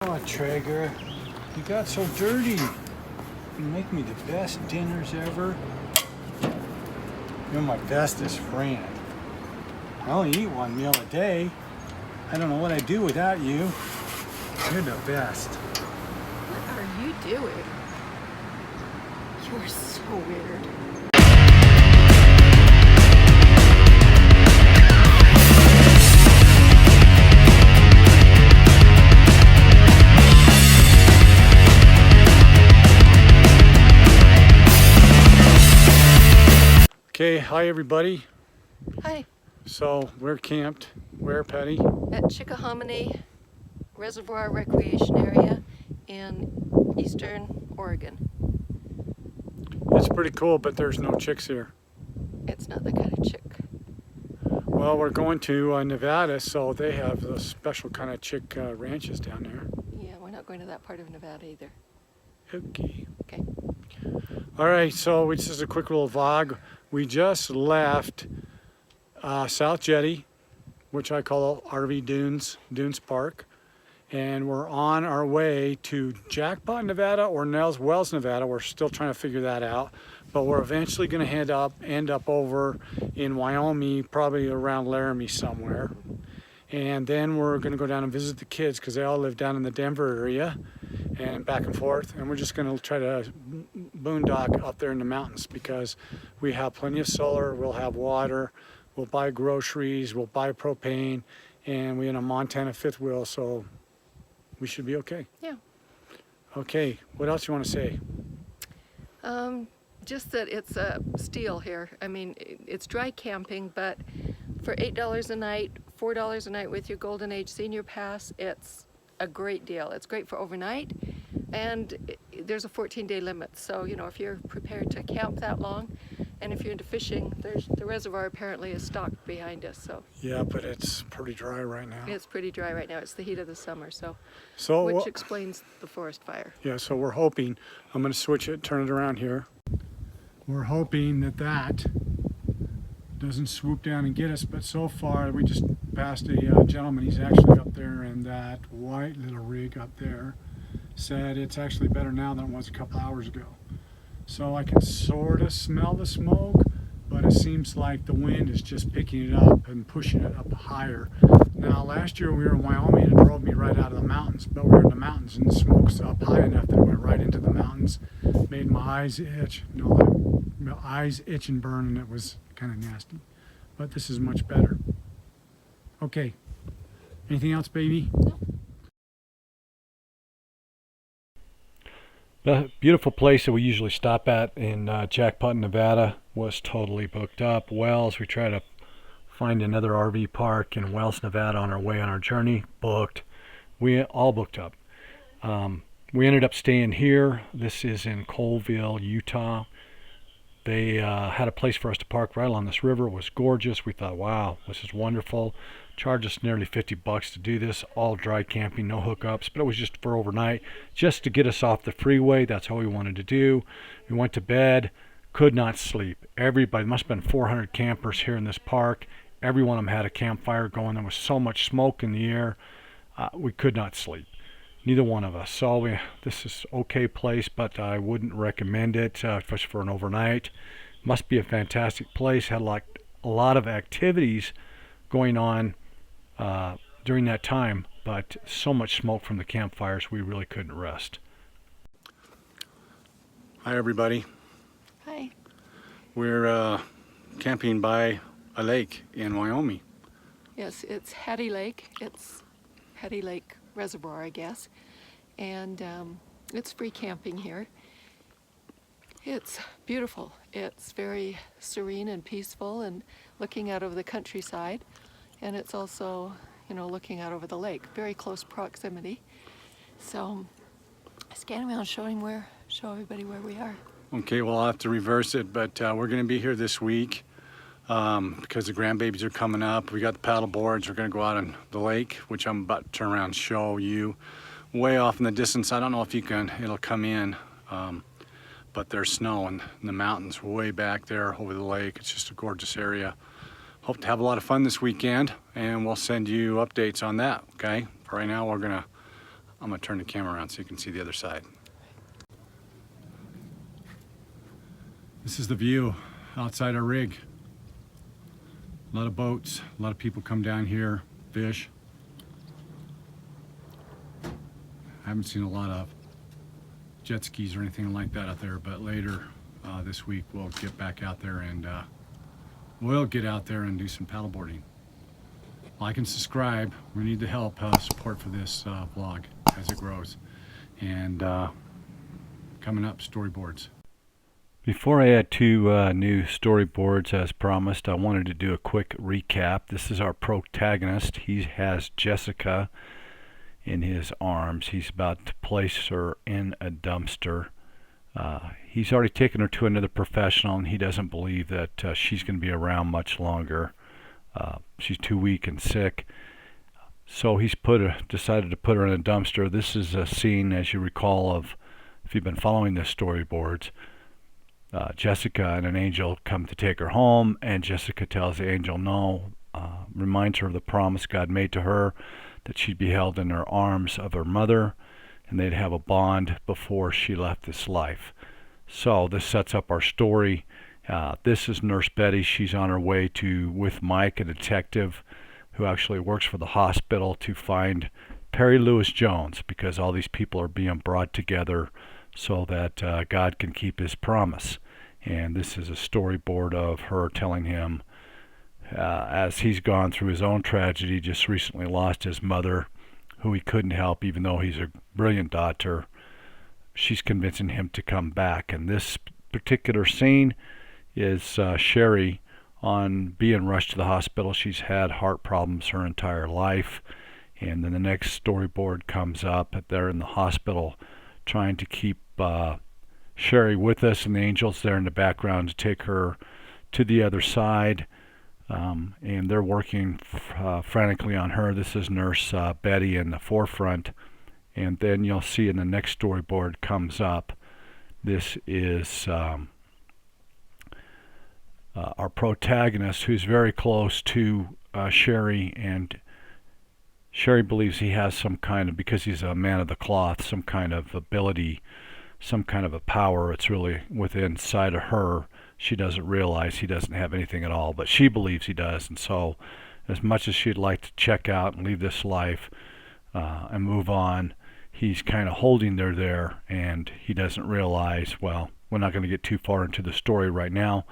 Oh, Traeger, you got so dirty. You make me the best dinners ever. You're my bestest friend. I only eat one meal a day. I don't know what I'd do without you. You're the best. What are you doing? You're so weird. Okay, hi everybody. Hi. So we're camped. Where, Patty? At Chickahominy Reservoir Recreation Area in eastern Oregon. It's pretty cool, but there's no chicks here. It's not that kind of chick. Well, we're going to Nevada, so they have those special kind of chick ranches down there. Yeah, we're not going to that part of Nevada either. Okay. Okay. All right, so this is a quick little vlog. We just left South Jetty, which I call RV Dunes Park, and we're on our way to Jackpot, Nevada, or Nels Wells, Nevada. We're still trying to figure that out, but we're eventually going to end up over in Wyoming, probably around Laramie somewhere, and then we're going to go down and visit the kids because they all live down in the Denver area, and back and forth, and we're just going to try to boondock up there in the mountains because we have plenty of solar, we'll have water, we'll buy groceries, we'll buy propane, and we're in a Montana fifth wheel, so we should be okay. Yeah. Okay, what else you want to say? Just that it's a steal here. I mean, it's dry camping, but for $8 a night, $4 a night with your Golden Age Senior Pass, it's a great deal. It's great for overnight, and there's a 14-day limit. So, you know, if you're prepared to camp that long, and if you're into fishing, the reservoir apparently is stocked behind us. So Yeah, but it's pretty dry right now. it's pretty dry right now. It's the heat of the summer, So which explains the forest fire. yeah, so we're hoping, I'm going to switch it, turn it around here. We're hoping that doesn't swoop down and get us, but so far we just passed a gentleman. He's actually up there in that white little rig up there. Said it's actually better now than it was a couple hours ago. So I can sort of smell the smoke, but it seems like the wind is just picking it up and pushing it up higher. Now last year we were in Wyoming and it drove me right out of the mountains, but we were in the mountains and the smoke's up high enough that it went right into the mountains, made my eyes itch, my eyes itch and burn, and it was kind of nasty. But this is much better. Okay, anything else, baby? No. The beautiful place that we usually stop at in Jackpot, Nevada was totally booked up. Wells, we tried to find another RV park in Wells, Nevada on our way on our journey. Booked. We all booked up. We ended up staying here. This is in Colville, Utah. They had a place for us to park right along this river. It was gorgeous. We thought, wow, this is wonderful. Charged us nearly $50 to do this, all dry camping, no hookups, but it was just for overnight, just to get us off the freeway. That's all we wanted to do. We went to bed, could not sleep. Everybody, must have been 400 campers here in this park. Every one of them had a campfire going. There was so much smoke in the air, we could not sleep. Neither one of us. So this is okay place, but I wouldn't recommend it, especially for an overnight. Must be a fantastic place. Had a lot of activities going on during that time, but so much smoke from the campfires, we really couldn't rest. Hi everybody. Hi. We're camping by a lake in Wyoming. Yes, it's Hattie Lake. It's Hattie Lake Reservoir, I guess. And it's free camping here. It's beautiful. It's very serene and peaceful and looking out over the countryside. And it's also, you know, looking out over the lake. Very close proximity. So scan around, show everybody where we are. Okay, well I'll have to reverse it, but we're going to be here this week because the grandbabies are coming up. We got the paddle boards. We're going to go out on the lake, which I'm about to turn around and show you. Way off in the distance, I don't know if you can, it'll come in, but there's snow in the mountains way back there over the lake. It's just a gorgeous area. Hope to have a lot of fun this weekend, and we'll send you updates on that, okay? For right now, I'm going to turn the camera around so you can see the other side. This is the view outside our rig. A lot of boats, a lot of people come down here, fish. I haven't seen a lot of jet skis or anything like that out there, but later this week we'll get back out there and we'll get out there and do some paddleboarding. Like and subscribe. We need the help, support for this vlog as it grows. And coming up, storyboards. Before I add two new storyboards as promised, I wanted to do a quick recap. This is our protagonist. He has Jessica in his arms. He's about to place her in a dumpster. He's already taken her to another professional, and he doesn't believe that she's going to be around much longer. She's too weak and sick. So he's decided to put her in a dumpster. This is a scene, as you recall, of, if you've been following the storyboards, Jessica and an angel come to take her home, and Jessica tells the angel no, reminds her of the promise God made to her that she'd be held in her arms of her mother, and they'd have a bond before she left this life. So this sets up our story. This is Nurse Betty. She's on her way with Mike, a detective who actually works for the hospital, to find Perry Lewis Jones, because all these people are being brought together so that God can keep his promise. And this is a storyboard of her telling him, as he's gone through his own tragedy, just recently lost his mother, who he couldn't help even though he's a brilliant doctor. She's convincing him to come back. And this particular scene is Sherry on being rushed to the hospital. She's had heart problems her entire life. And then the next storyboard comes up. They're in the hospital trying to keep Sherry with us, and the angel's there in the background to take her to the other side. And they're working frantically on her. This is Nurse Betty in the forefront. And then you'll see in the next storyboard comes up, this is our protagonist, who's very close to Sherry, and Sherry believes he has some kind of, because he's a man of the cloth, some kind of ability, some kind of a power. It's really within inside of her. She doesn't realize he doesn't have anything at all, but she believes he does. And so as much as she'd like to check out and leave this life and move on, he's kind of holding her there, and he doesn't realize, well, we're not going to get too far into the story right now,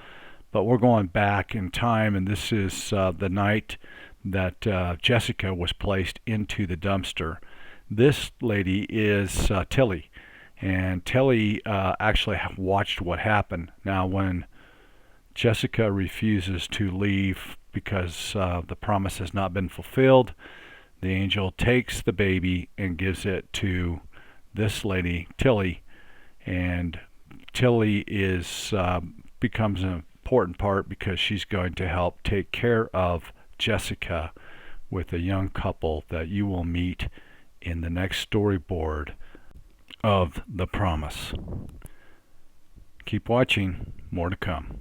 but we're going back in time, and this is the night that Jessica was placed into the dumpster. This lady is Tilly, and Tilly actually watched what happened. Now, when Jessica refuses to leave because the promise has not been fulfilled, the angel takes the baby and gives it to this lady, Tilly, and Tilly becomes an important part because she's going to help take care of Jessica with a young couple that you will meet in the next storyboard of The Promise. Keep watching, more to come.